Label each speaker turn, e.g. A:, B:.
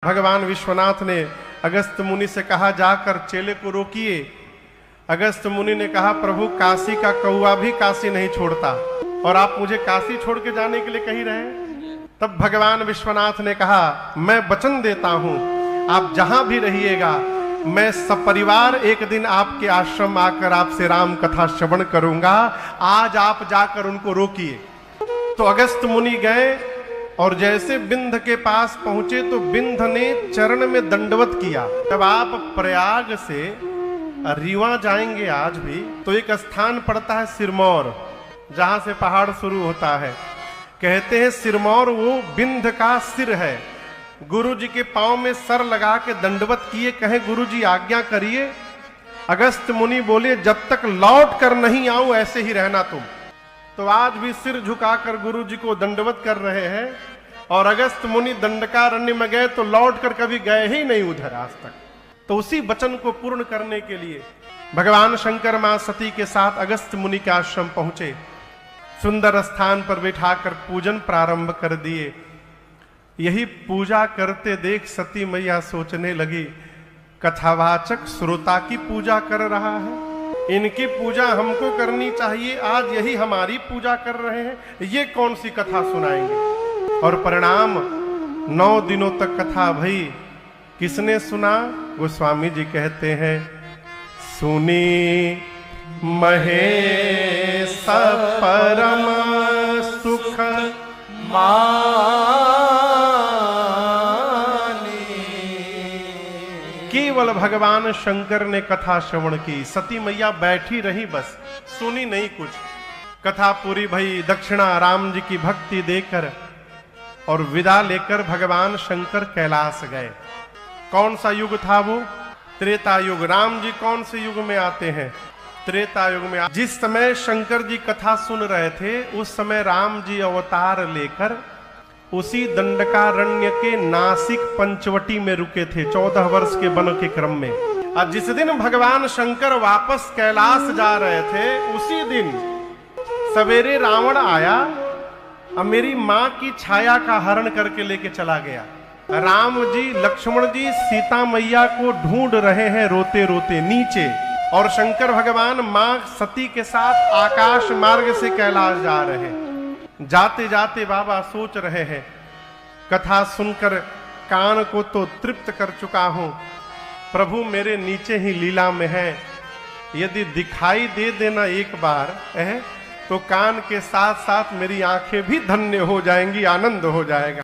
A: भगवान विश्वनाथ ने अगस्त मुनि से कहा, जाकर चेले को रोकिए। अगस्त मुनि ने कहा, प्रभु काशी का कौवा भी काशी नहीं छोड़ता और आप मुझे काशी छोड़ के जाने के लिए कह रहे हैं। तब भगवान विश्वनाथ ने कहा, मैं वचन देता हूं, आप जहां भी रहिएगा मैं सपरिवार एक दिन आपके आश्रम आकर आपसे राम कथा श्रवण करूंगा। आज आप जाकर उनको रोकिए। तो अगस्त मुनि गए और जैसे बिंध के पास पहुंचे तो बिंध ने चरण में दंडवत किया। जब आप प्रयाग से रीवा जाएंगे आज भी तो एक स्थान पड़ता है सिरमौर, जहां से पहाड़ शुरू होता है। कहते हैं सिरमौर वो बिंध का सिर है। गुरु जी के पांव में सर लगा के दंडवत किए, कहे गुरु जी आज्ञा करिए। अगस्त मुनि बोले, जब तक लौट कर नहीं आऊं ऐसे ही रहना तुम। तो आज भी सिर झुकाकर गुरु जी को दंडवत कर रहे हैं। और अगस्त मुनि दंडकारण्य में गए तो लौट कर कभी गए ही नहीं उधर आज तक। तो उसी वचन को पूर्ण करने के लिए भगवान शंकर मां सती के साथ अगस्त मुनि के आश्रम पहुंचे। सुंदर स्थान पर बिठाकर पूजन प्रारंभ कर दिए। यही पूजा करते देख सती मैया सोचने लगी, कथावाचक श्रोता की पूजा कर रहा है, इनकी पूजा हमको करनी चाहिए। आज यही हमारी पूजा कर रहे हैं, ये कौन सी कथा सुनाएंगे। और परिणाम 9 दिनों तक कथा भई। किसने सुना? गोस्वामी जी कहते हैं, सुनी महेश परम सुख केवल भगवान शंकर ने कथा श्रवण की। सती मैया बैठी रही, बस सुनी नहीं कुछ। कथा पूरी भई। दक्षिणा राम जी की भक्ति देकर और विदा लेकर भगवान शंकर कैलाश गए। कौन सा युग था वो? त्रेता युग। राम जी कौन से युग में आते हैं? त्रेता युग में। जिस समय शंकर जी कथा सुन रहे थे उस समय राम जी अवतार लेकर उसी दंडकारण्य के नासिक पंचवटी में रुके थे 14 वर्ष के वन के क्रम में। और जिस दिन भगवान शंकर वापस कैलाश जा रहे थे उसी दिन सवेरे रावण आया और मेरी मां की छाया का हरण करके लेके चला गया। राम जी लक्ष्मण जी सीता मैया को ढूंढ रहे हैं रोते रोते नीचे, और शंकर भगवान मां सती के साथ आकाश मार्ग से कैलाश जा रहे हैं। जाते जाते बाबा सोच रहे हैं, कथा सुनकर कान को तो तृप्त कर चुका हूं, प्रभु मेरे नीचे ही लीला में है। यदि दिखाई दे देना एक बार तो कान के साथ साथ मेरी आंखें भी धन्य हो जाएंगी, आनंद हो जाएगा।